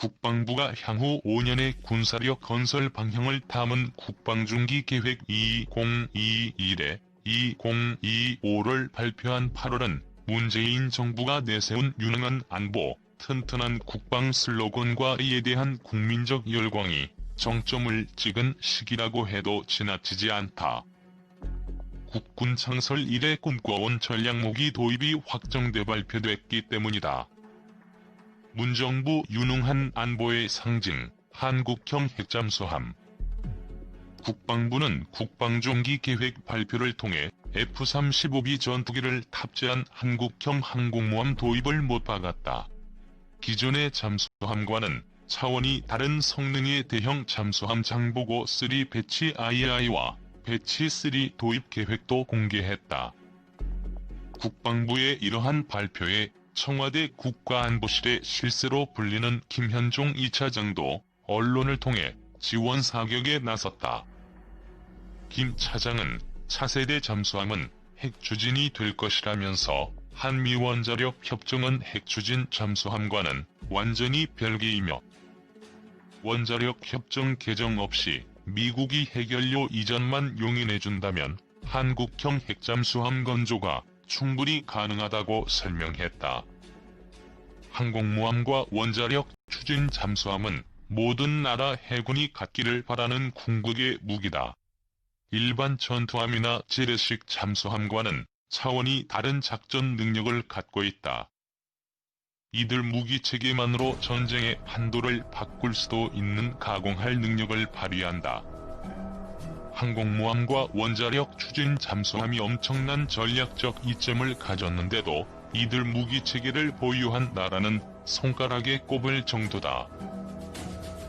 국방부가 향후 5년의 군사력 건설 방향을 담은 국방중기 계획 2021-2025를 발표한 8월은 문재인 정부가 내세운 유능한 안보, 튼튼한 국방 슬로건과에 대한 국민적 열광이 정점을 찍은 시기라고 해도 지나치지 않다. 국군 창설 이래 꿈꿔온 전략무기 도입이 확정돼 발표됐기 때문이다. 문정부 유능한 안보의 상징, 한국형 핵잠수함. 국방부는 국방중기 계획 발표를 통해 F-35B 전투기를 탑재한 한국형 항공모함 도입을 못 박았다. 기존의 잠수함과는 차원이 다른 성능의 대형 잠수함 장보고 3 배치 II와 배치 3 도입 계획도 공개했다. 국방부의 이러한 발표에 청와대 국가안보실의 실세로 불리는 김현종 2차장도 언론을 통해 지원 사격에 나섰다. 김 차장은 차세대 잠수함은 핵추진이 될 것이라면서 한미원자력 협정은 핵추진 잠수함과는 완전히 별개이며 원자력 협정 개정 없이 미국이 핵연료 이전만 용인해준다면 한국형 핵잠수함 건조가 충분히 가능하다고 설명했다. 항공모함과 원자력 추진 잠수함은 모든 나라 해군이 갖기를 바라는 궁극의 무기다. 일반 전투함이나 재래식 잠수함과는 차원이 다른 작전 능력을 갖고 있다. 이들 무기체계만으로 전쟁의 판도를 바꿀 수도 있는 가공할 능력을 발휘한다. 항공모함과 원자력 추진 잠수함이 엄청난 전략적 이점을 가졌는데도 이들 무기체계를 보유한 나라는 손가락에 꼽을 정도다.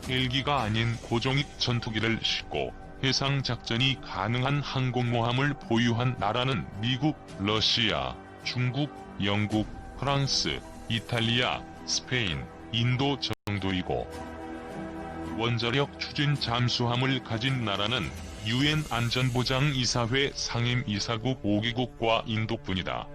헬기가 아닌 고정익 전투기를 싣고 해상작전이 가능한 항공모함을 보유한 나라는 미국, 러시아, 중국, 영국, 프랑스, 이탈리아, 스페인, 인도 정도이고 원자력 추진 잠수함을 가진 나라는 UN 안전보장이사회 상임이사국 5개국과 인도뿐이다.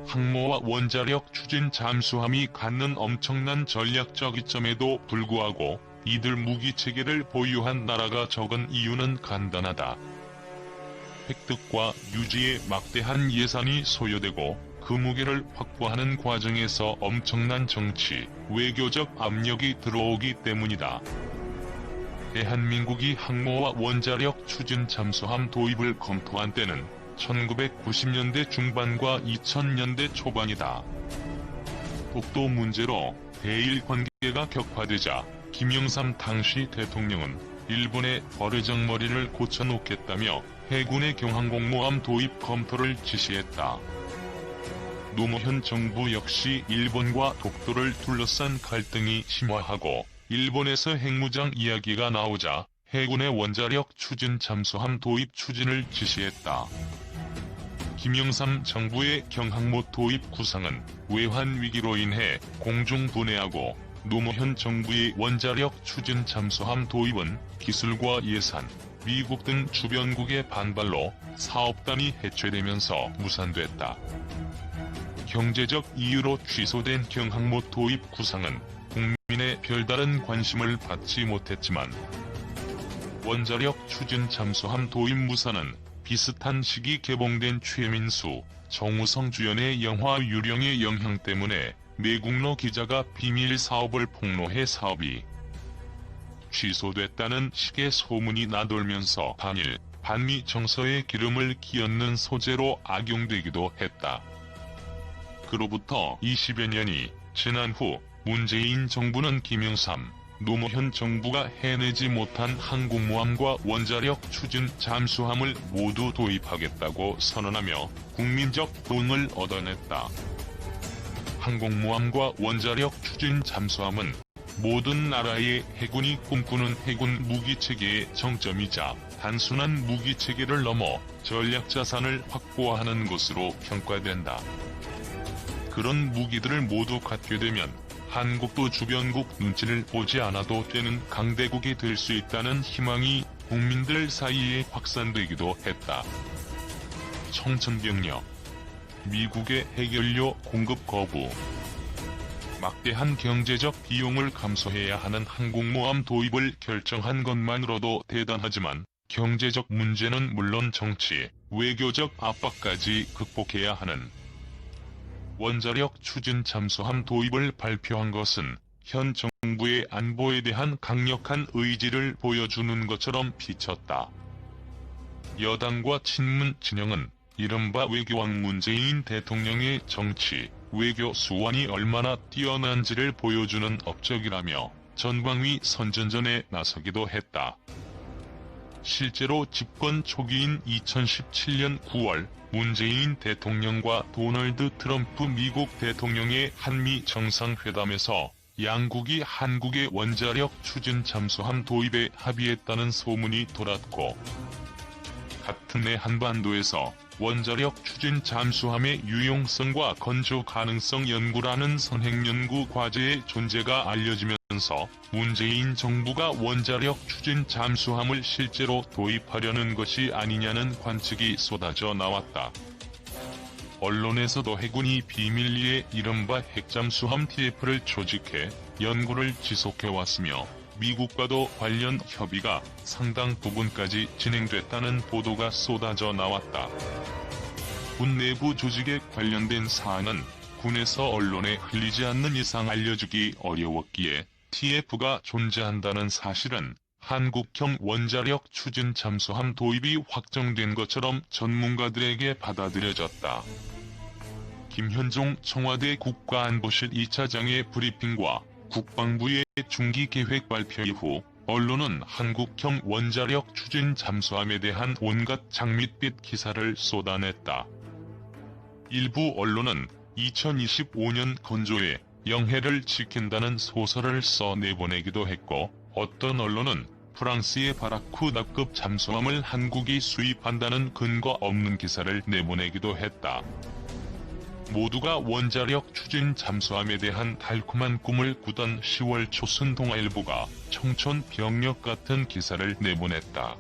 항모와 원자력 추진 잠수함이 갖는 엄청난 전략적 이점에도 불구하고 이들 무기체계를 보유한 나라가 적은 이유는 간단하다. 획득과 유지에 막대한 예산이 소요되고 그 무게를 확보하는 과정에서 엄청난 정치, 외교적 압력이 들어오기 때문이다. 대한민국이 항모와 원자력 추진 잠수함 도입을 검토한 때는 1990년대 중반과 2000년대 초반이다. 독도 문제로 대일 관계가 격화되자 김영삼 당시 대통령은 일본의 버르장머리를 고쳐놓겠다며 해군의 경항공모함 도입 검토를 지시했다. 노무현 정부 역시 일본과 독도를 둘러싼 갈등이 심화하고 일본에서 핵무장 이야기가 나오자 해군의 원자력 추진 잠수함 도입 추진을 지시했다. 김영삼 정부의 경항모 도입 구상은 외환 위기로 인해 공중 분해하고 노무현 정부의 원자력 추진 잠수함 도입은 기술과 예산, 미국 등 주변국의 반발로 사업단이 해체되면서 무산됐다. 경제적 이유로 취소된 경항모 도입 구상은 국민의 별다른 관심을 받지 못했지만 원자력 추진 잠수함 도입 무산은 비슷한 시기 개봉된 최민수, 정우성 주연의 영화 유령의 영향 때문에 매국노 기자가 비밀 사업을 폭로해 사업이 취소됐다는 식의 소문이 나돌면서 반일, 반미 정서에 기름을 끼얹는 소재로 악용되기도 했다. 그로부터 20여 년이 지난 후 문재인 정부는 김영삼, 노무현 정부가 해내지 못한 항공모함과 원자력 추진 잠수함을 모두 도입하겠다고 선언하며 국민적 호응을 얻어냈다. 항공모함과 원자력 추진 잠수함은 모든 나라의 해군이 꿈꾸는 해군 무기체계의 정점이자 단순한 무기체계를 넘어 전략자산을 확보하는 것으로 평가된다. 그런 무기들을 모두 갖게 되면 한국도 주변국 눈치를 보지 않아도 되는 강대국이 될 수 있다는 희망이 국민들 사이에 확산되기도 했다. 청천벽력, 미국의 핵연료 공급 거부, 막대한 경제적 비용을 감수해야 하는 항공모함 도입을 결정한 것만으로도 대단하지만 경제적 문제는 물론 정치, 외교적 압박까지 극복해야 하는 원자력 추진 잠수함 도입을 발표한 것은 현 정부의 안보에 대한 강력한 의지를 보여주는 것처럼 비쳤다. 여당과 친문 진영은 이른바 외교왕 문재인 대통령의 정치, 외교 수완이 얼마나 뛰어난지를 보여주는 업적이라며 전방위 선전전에 나서기도 했다. 실제로 집권 초기인 2017년 9월 문재인 대통령과 도널드 트럼프 미국 대통령의 한미 정상회담에서 양국이 한국의 원자력 추진 잠수함 도입에 합의했다는 소문이 돌았고, 같은 해 한반도에서 원자력 추진 잠수함의 유용성과 건조 가능성 연구라는 선행연구 과제의 존재가 알려지면서 문재인 정부가 원자력 추진 잠수함을 실제로 도입하려는 것이 아니냐는 관측이 쏟아져 나왔다. 언론에서도 해군이 비밀리에 이른바 핵잠수함 TF를 조직해 연구를 지속해왔으며 미국과도 관련 협의가 상당 부분까지 진행됐다는 보도가 쏟아져 나왔다. 군 내부 조직에 관련된 사안은 군에서 언론에 흘리지 않는 이상 알려주기 어려웠기에 TF가 존재한다는 사실은 한국형 원자력 추진 잠수함 도입이 확정된 것처럼 전문가들에게 받아들여졌다. 김현종 청와대 국가안보실 2차장의 브리핑과 국방부의 중기계획 발표 이후 언론은 한국형 원자력 추진 잠수함에 대한 온갖 장밋빛 기사를 쏟아냈다. 일부 언론은 2025년 건조에 영해를 지킨다는 소설을 써 내보내기도 했고, 어떤 언론은 프랑스의 바라쿠다급 잠수함을 한국이 수입한다는 근거 없는 기사를 내보내기도 했다. 모두가 원자력 추진 잠수함에 대한 달콤한 꿈을 꾸던 10월 초순 동아일보가 청천벽력 같은 기사를 내보냈다.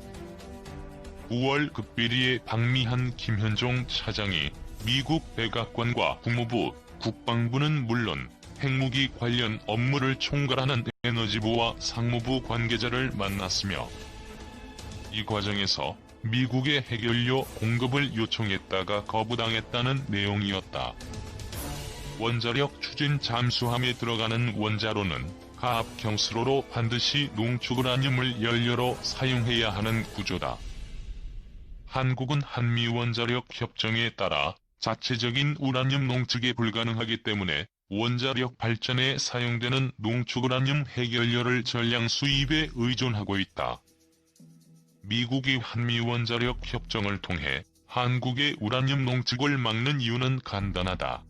9월 극비리에 방미한 김현종 차장이 미국 백악관과 국무부, 국방부는 물론 핵무기 관련 업무를 총괄하는 에너지부와 상무부 관계자를 만났으며, 이 과정에서 미국의 핵연료 공급을 요청했다가 거부당했다는 내용이었다. 원자력 추진 잠수함에 들어가는 원자로는 가압 경수로로 반드시 농축우라늄을 연료로 사용해야 하는 구조다. 한국은 한미 원자력 협정에 따라 자체적인 우라늄 농축이 불가능하기 때문에 원자력 발전에 사용되는 농축우라늄 핵연료를 전량 수입에 의존하고 있다. 미국이 한미 원자력 협정을 통해 한국의 우라늄 농축을 막는 이유는 간단하다.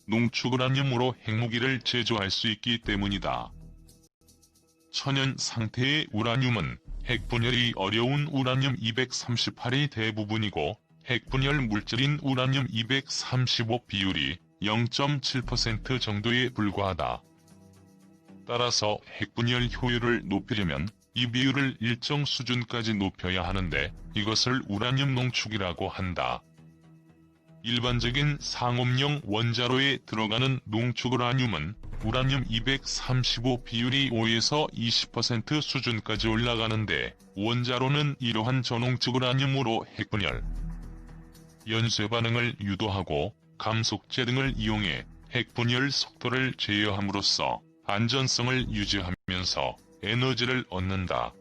농축우라늄으로 핵무기를 제조할 수 있기 때문이다. 천연 상태의 우라늄은 핵분열이 어려운 우라늄-238이 대부분이고, 핵분열 물질인 우라늄-235 비율이 0.7% 정도에 불과하다. 따라서 핵분열 효율을 높이려면 이 비율을 일정 수준까지 높여야 하는데, 이것을 우라늄 농축이라고 한다. 일반적인 상업용 원자로에 들어가는 농축우라늄은 우라늄-235 비율이 5에서 20% 수준까지 올라가는데, 원자로는 이러한 저농축우라늄으로 핵분열, 연쇄 반응을 유도하고 감속제 등을 이용해 핵분열 속도를 제어함으로써 안전성을 유지하면서 에너지를 얻는다.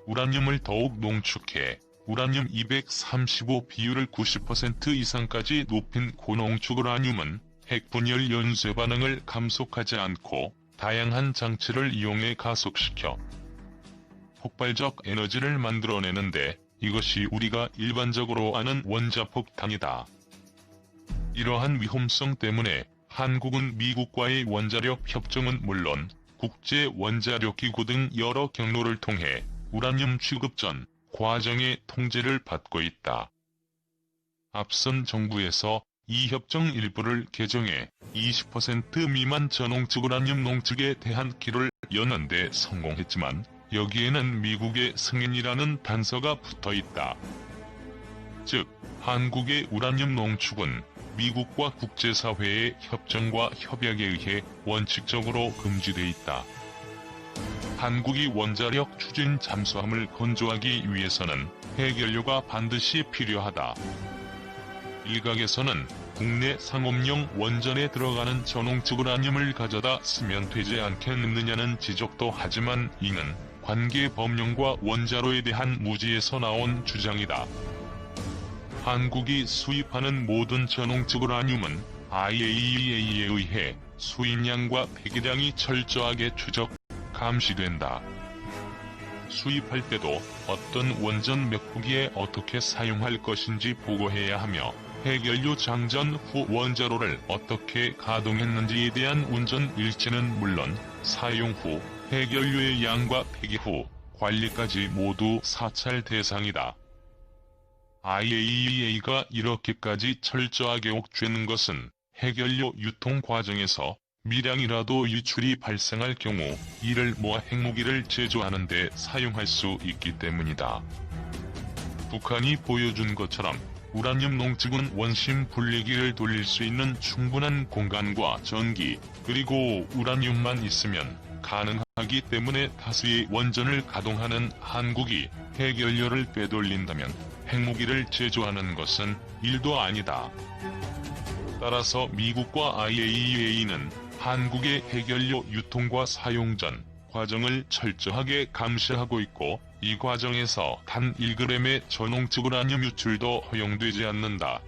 우라늄을 더욱 농축해 우라늄-235 비율을 90% 이상까지 높인 고농축 우라늄은 핵분열 연쇄 반응을 감속하지 않고 다양한 장치를 이용해 가속시켜 폭발적 에너지를 만들어내는데, 이것이 우리가 일반적으로 아는 원자폭탄이다. 이러한 위험성 때문에 한국은 미국과의 원자력 협정은 물론 국제원자력기구 등 여러 경로를 통해 우라늄 취급 전 과정의 통제를 받고 있다. 앞선 정부에서 이 협정 일부를 개정해 20% 미만 저농축 우라늄 농축에 대한 길을 여는 데 성공했지만, 여기에는 미국의 승인이라는 단서가 붙어있다. 즉, 한국의 우라늄 농축은 미국과 국제사회의 협정과 협약에 의해 원칙적으로 금지돼 있다. 한국이 원자력 추진 잠수함을 건조하기 위해서는 해결료가 반드시 필요하다. 일각에서는 국내 상업용 원전에 들어가는 전홍축 우라늄을 가져다 쓰면 되지 않겠느냐는 지적도 하지만 이는 관계 법령과 원자로에 대한 무지에서 나온 주장이다. 한국이 수입하는 모든 전홍축 우라늄은 IAEA에 의해 수입량과 폐기량이 철저하게 추적, 감시된다. 수입할 때도 어떤 원전 몇 구기에 어떻게 사용할 것인지 보고해야 하며 해결료 장전 후 원자로를 어떻게 가동했는지에 대한 운전 일지는 물론 사용 후 해결료의 양과 폐기 후 관리까지 모두 사찰 대상이다. IAEA가 이렇게까지 철저하게 옥죄는 것은 해결료 유통 과정에서 미량이라도 유출이 발생할 경우 이를 모아 핵무기를 제조하는 데 사용할 수 있기 때문이다. 북한이 보여준 것처럼 우라늄 농축은 원심 분리기를 돌릴 수 있는 충분한 공간과 전기, 그리고 우라늄만 있으면 가능하기 때문에 다수의 원전을 가동하는 한국이 해결료를 빼돌린다면 핵무기를 제조하는 것은 일도 아니다. 따라서 미국과 IAEA는 한국의 해결료 유통과 사용 전 과정을 철저하게 감시하고 있고 이 과정에서 단 1g의 전홍축 우라늄 유출도 허용되지 않는다.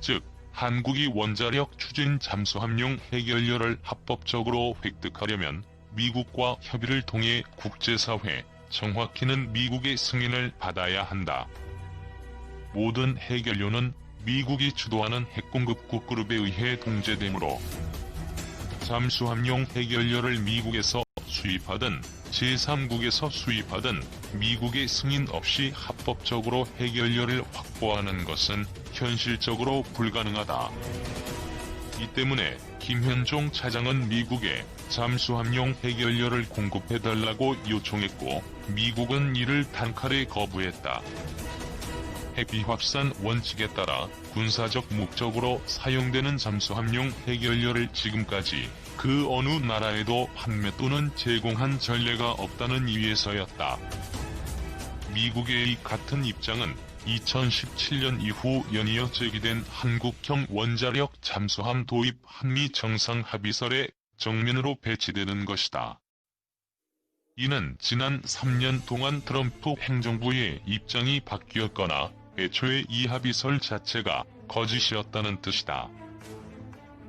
즉, 한국이 원자력 추진 잠수함용 해결료를 합법적으로 획득하려면 미국과 협의를 통해 국제사회, 정확히는 미국의 승인을 받아야 한다. 모든 해결료는 미국이 주도하는 핵공급국 그룹에 의해 통제되므로 잠수함용 해결료를 미국에서 수입하든 제3국에서 수입하든 미국의 승인 없이 합법적으로 해결료를 확보하는 것은 현실적으로 불가능하다. 이 때문에 김현종 차장은 미국에 잠수함용 해결료를 공급해달라고 요청했고 미국은 이를 단칼에 거부했다. 핵비확산 원칙에 따라 군사적 목적으로 사용되는 잠수함용 해결료를 지금까지 그 어느 나라에도 판매 또는 제공한 전례가 없다는 이유에서였다. 미국의 이 같은 입장은 2017년 이후 연이어 제기된 한국형 원자력 잠수함 도입 한미 정상합의설의 정면으로 배치되는 것이다. 이는 지난 3년 동안 트럼프 행정부의 입장이 바뀌었거나 애초에 이 합의설 자체가 거짓이었다는 뜻이다.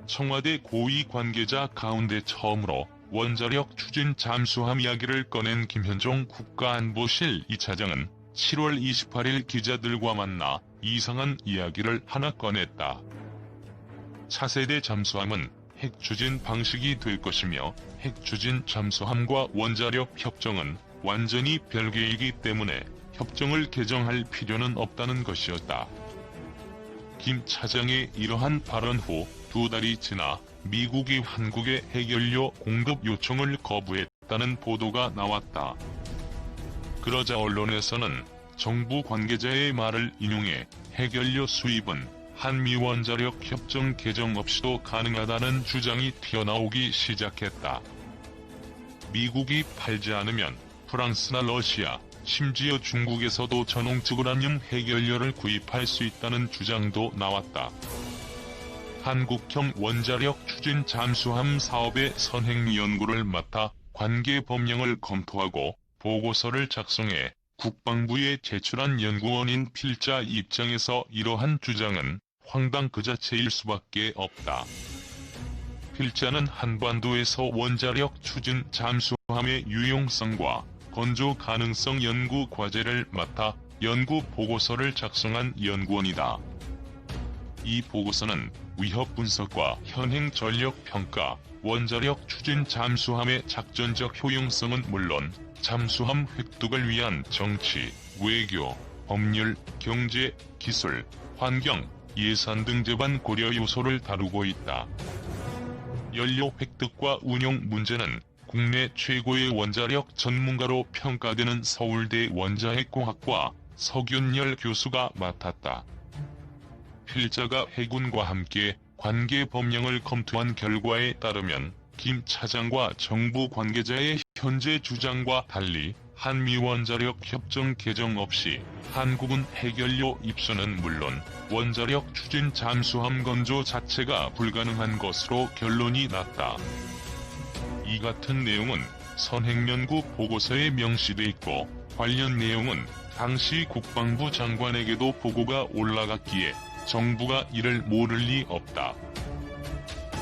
청와대 고위 관계자 가운데 처음으로 원자력 추진 잠수함 이야기를 꺼낸 김현종 국가안보실 2차장은 7월 28일 기자들과 만나 이상한 이야기를 하나 꺼냈다. 차세대 잠수함은 핵추진 방식이 될 것이며 핵추진 잠수함과 원자력 협정은 완전히 별개이기 때문에 협정을 개정할 필요는 없다는 것이었다. 김 차장의 이러한 발언 후 2달이 지나 미국이 한국의 해결료 공급 요청을 거부했다는 보도가 나왔다. 그러자 언론에서는 정부 관계자의 말을 인용해 해결료 수입은 한미 원자력 협정 개정 없이도 가능하다는 주장이 튀어나오기 시작했다. 미국이 팔지 않으면 프랑스나 러시아, 심지어 중국에서도 전홍축 우라늄 해결료를 구입할 수 있다는 주장도 나왔다. 한국형 원자력 추진 잠수함 사업의 선행 연구를 맡아 관계 법령을 검토하고 보고서를 작성해 국방부에 제출한 연구원인 필자 입장에서 이러한 주장은 황당 그 자체일 수밖에 없다. 필자는 한반도에서 원자력 추진 잠수함의 유용성과 건조 가능성 연구 과제를 맡아 연구 보고서를 작성한 연구원이다. 이 보고서는 위협 분석과 현행 전력 평가, 원자력 추진 잠수함의 작전적 효용성은 물론 잠수함 획득을 위한 정치, 외교, 법률, 경제, 기술, 환경, 예산 등 제반 고려 요소를 다루고 있다. 연료 획득과 운용 문제는 국내 최고의 원자력 전문가로 평가되는 서울대 원자핵공학과 석윤열 교수가 맡았다. 필자가 해군과 함께 관계 법령을 검토한 결과에 따르면 김 차장과 정부 관계자의 현재 주장과 달리 한미원자력 협정 개정 없이 한국은 핵연료 입수는 물론 원자력 추진 잠수함 건조 자체가 불가능한 것으로 결론이 났다. 이 같은 내용은 선행연구 보고서에 명시돼 있고 관련 내용은 당시 국방부 장관에게도 보고가 올라갔기에 정부가 이를 모를 리 없다.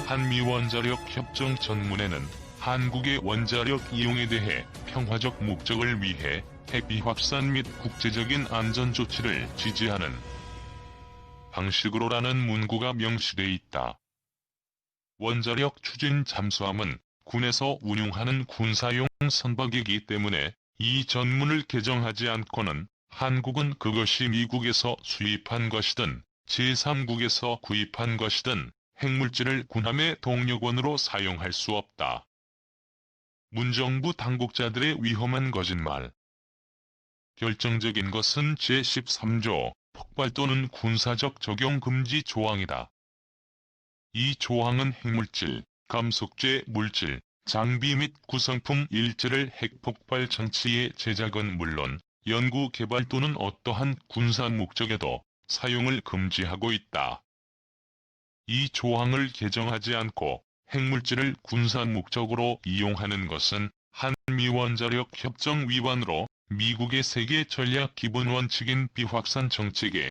한미원자력 협정 전문에는 한국의 원자력 이용에 대해 평화적 목적을 위해 핵비확산 및 국제적인 안전조치를 지지하는 방식으로라는 문구가 명시돼 있다. 원자력 추진 잠수함은 군에서 운용하는 군사용 선박이기 때문에 이 전문을 개정하지 않고는 한국은 그것이 미국에서 수입한 것이든 제3국에서 구입한 것이든 핵물질을 군함의 동력원으로 사용할 수 없다. 문정부 당국자들의 위험한 거짓말. 결정적인 것은 제13조 폭발 또는 군사적 적용 금지 조항이다. 이 조항은 핵물질, 감속제 물질, 장비 및 구성품 일체를 핵폭발 장치의 제작은 물론 연구 개발 또는 어떠한 군사 목적에도 사용을 금지하고 있다. 이 조항을 개정하지 않고 핵물질을 군사 목적으로 이용하는 것은 한미원자력 협정 위반으로 미국의 세계 전략 기본 원칙인 비확산 정책에